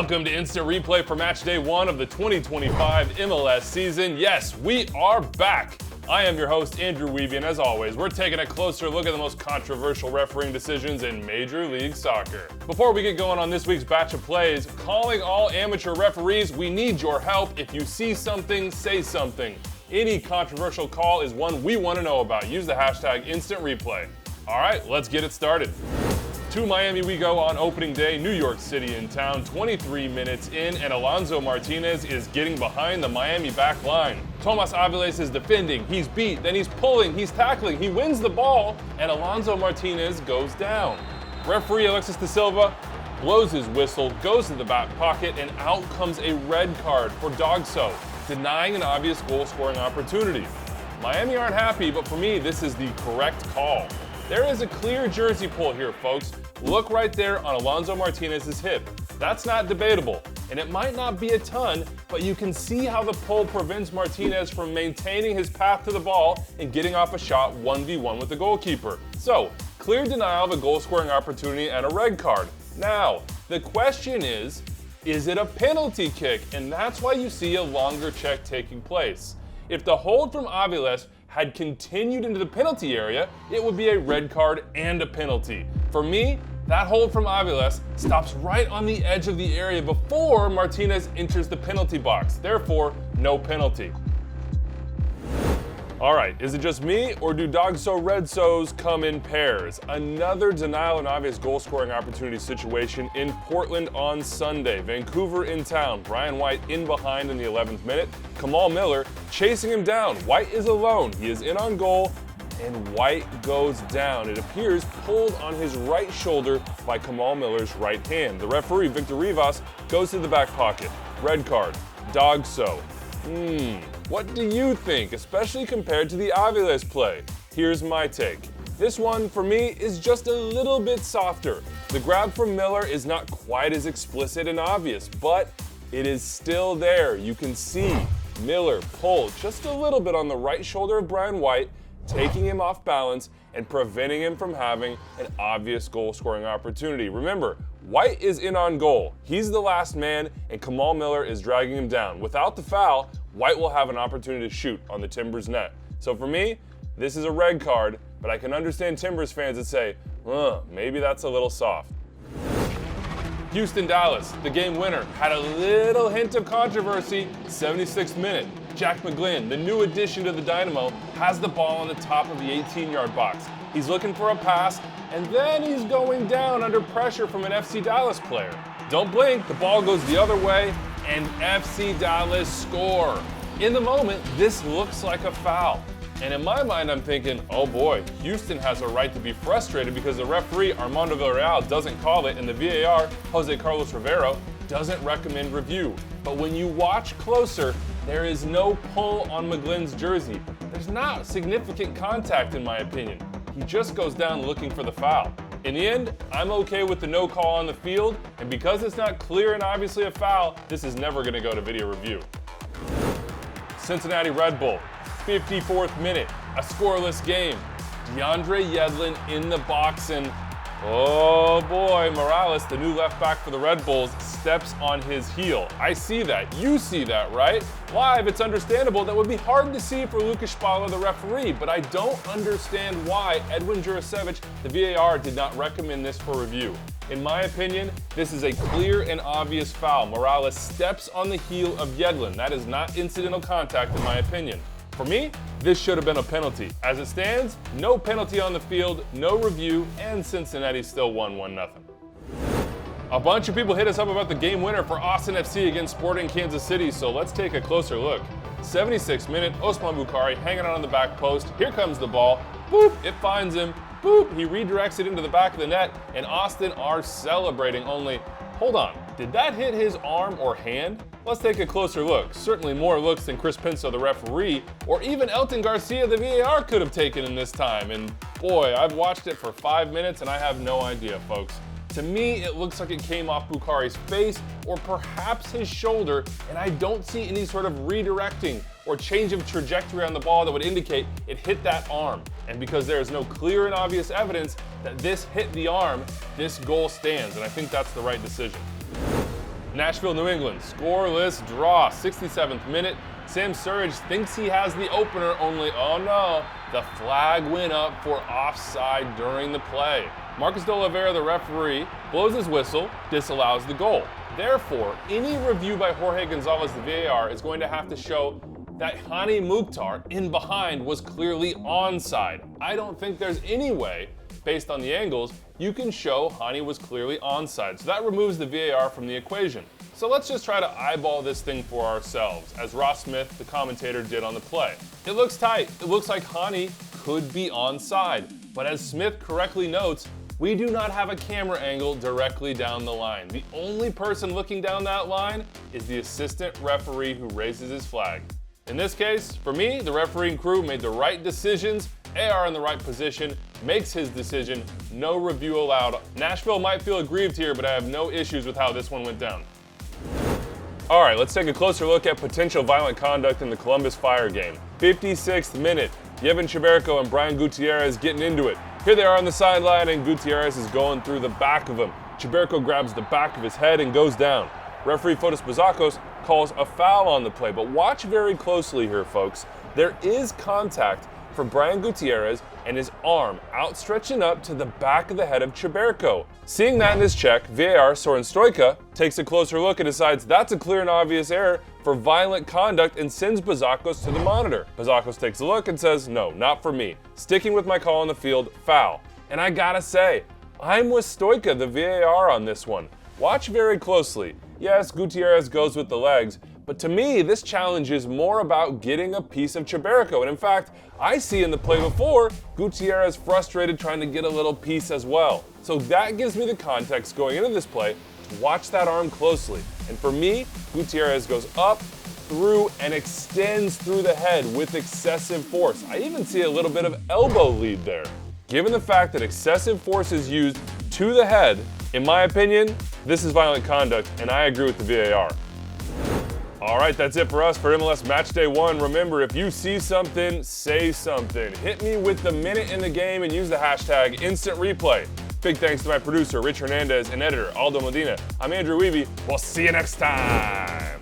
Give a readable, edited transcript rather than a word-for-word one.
Welcome to Instant Replay for Match Day 1 of the 2025 MLS season. Yes, we are back. I am your host, Andrew Wiebe, and as always, we're taking a closer look at the most controversial refereeing decisions in Major League Soccer. Before we get going on this week's batch of plays, calling all amateur referees, we need your help. If you see something, say something. Any controversial call is one we want to know about. Use the hashtag Instant Replay. All right, let's get it started. To Miami we go on opening day, New York City in town, 23 minutes in, and Alonso Martinez is getting behind the Miami back line. Tomás Avilés is defending, he's beat, then he's pulling, he's tackling, he wins the ball, and Alonso Martinez goes down. Referee Alexis de Silva blows his whistle, goes to the back pocket, and out comes a red card for DOGSO, denying an obvious goal-scoring opportunity. Miami aren't happy, but for me, this is the correct call. There is a clear jersey pull here, folks. Look right there on Alonso Martinez's hip. That's not debatable, and it might not be a ton, but you can see how the pull prevents Martinez from maintaining his path to the ball and getting off a shot 1v1 with the goalkeeper. So, clear denial of a goal-scoring opportunity and a red card. Now, the question is it a penalty kick? And that's why you see a longer check taking place. If the hold from Avilés had continued into the penalty area, it would be a red card and a penalty. For me, that hold from Avilés stops right on the edge of the area before Martinez enters the penalty box. Therefore, no penalty. All right, is it just me, or do DOGSO Redsos come in pairs? Another denial and obvious goal-scoring opportunity situation in Portland on Sunday. Vancouver in town, Brian White in behind in the 11th minute. Kamal Miller chasing him down. White is alone, he is in on goal, and White goes down. It appears pulled on his right shoulder by Kamal Miller's right hand. The referee, Victor Rivas, goes to the back pocket. Red card, DOGSO. What do you think, especially compared to the Avilés play? Here's my take. This one, for me, is just a little bit softer. The grab from Miller is not quite as explicit and obvious, but it is still there. You can see Miller pull just a little bit on the right shoulder of Brian White, taking him off balance and preventing him from having an obvious goal-scoring opportunity. Remember, White is in on goal. He's the last man, and Kamal Miller is dragging him down. Without the foul, White will have an opportunity to shoot on the Timbers net. So for me, this is a red card, but I can understand Timbers fans that say, maybe that's a little soft. Houston-Dallas, the game winner, had a little hint of controversy, 76th minute. Jack McGlynn, the new addition to the Dynamo, has the ball on the top of the 18-yard box. He's looking for a pass, and then he's going down under pressure from an FC Dallas player. Don't blink, the ball goes the other way, and FC Dallas score. In the moment, this looks like a foul. And in my mind, I'm thinking, oh boy, Houston has a right to be frustrated because the referee, Armando Villarreal, doesn't call it, and the VAR, Jose Carlos Rivero, doesn't recommend review. But when you watch closer, there is no pull on McGlynn's jersey. There's not significant contact in my opinion. He just goes down looking for the foul. In the end, I'm okay with the no call on the field, and because it's not clear and obviously a foul, this is never gonna go to video review. Cincinnati Red Bull, 54th minute, a scoreless game. DeAndre Yedlin in the box, and oh boy, Morales, the new left back for the Red Bulls, steps on his heel. I see that. You see that, right? Live, it's understandable. That would be hard to see for Lucas Spala, the referee, but I don't understand why Edwin Jurasevich, the VAR, did not recommend this for review. In my opinion, this is a clear and obvious foul. Morales steps on the heel of Yedlin. That is not incidental contact in my opinion. For me, this should have been a penalty. As it stands, no penalty on the field, no review, and Cincinnati still won 1-0. A bunch of people hit us up about the game winner for Austin FC against Sporting Kansas City, so let's take a closer look. 76th minute, Osman Bukhari hanging out on the back post. Here comes the ball. Boop, it finds him. Boop, he redirects it into the back of the net, and Austin are celebrating, only, hold on, did that hit his arm or hand? Let's take a closer look. Certainly more looks than Chris Pinso, the referee, or even Elton Garcia, the VAR, could have taken in this time. And boy, I've watched it for 5 minutes and I have no idea, folks. To me, it looks like it came off Bukhari's face or perhaps his shoulder, and I don't see any sort of redirecting or change of trajectory on the ball that would indicate it hit that arm. And because there is no clear and obvious evidence that this hit the arm, this goal stands, and I think that's the right decision. Nashville, New England, scoreless draw, 67th minute. Sam Surridge thinks he has the opener, only, oh no, the flag went up for offside during the play. Marcus de Oliveira, the referee, blows his whistle, disallows the goal. Therefore, any review by Jorge Gonzalez, the VAR, is going to have to show that Hani Mukhtar in behind was clearly onside. I don't think there's any way, based on the angles, you can show Hani was clearly onside. So that removes the VAR from the equation. So let's just try to eyeball this thing for ourselves, as Ross Smith, the commentator, did on the play. It looks tight. It looks like Hani could be onside. But as Smith correctly notes, we do not have a camera angle directly down the line. The only person looking down that line is the assistant referee who raises his flag. In this case, for me, the refereeing crew made the right decisions. AR in the right position, makes his decision, no review allowed. Nashville might feel aggrieved here, but I have no issues with how this one went down. All right, let's take a closer look at potential violent conduct in the Columbus Fire game. 56th minute, Yevhen Cheberko and Brian Gutierrez getting into it. Here they are on the sideline, and Gutierrez is going through the back of him. Cheberko grabs the back of his head and goes down. Referee Fotis Bazakos calls a foul on the play, but watch very closely here, folks. There is contact for Brian Gutierrez and his arm outstretching up to the back of the head of Cheberko. Seeing that in his check, VAR Soren Stojka takes a closer look and decides that's a clear and obvious error for violent conduct and sends Bazakos to the monitor. Bazakos takes a look and says, no, not for me. Sticking with my call on the field, foul. And I gotta say, I'm with Stojka, the VAR, on this one. Watch very closely. Yes, Gutierrez goes with the legs, but to me, this challenge is more about getting a piece of Cheberko. And in fact, I see in the play before, Gutierrez frustrated trying to get a little piece as well. So that gives me the context going into this play to watch that arm closely. And for me, Gutierrez goes up, through, and extends through the head with excessive force. I even see a little bit of elbow lead there. Given the fact that excessive force is used to the head, in my opinion, this is violent conduct, and I agree with the VAR. All right, that's it for us for MLS Matchday 1. Remember, if you see something, say something. Hit me with the minute in the game and use the hashtag #InstantReplay. Big thanks to my producer, Rich Hernandez, and editor, Aldo Medina. I'm Andrew Wiebe. We'll see you next time.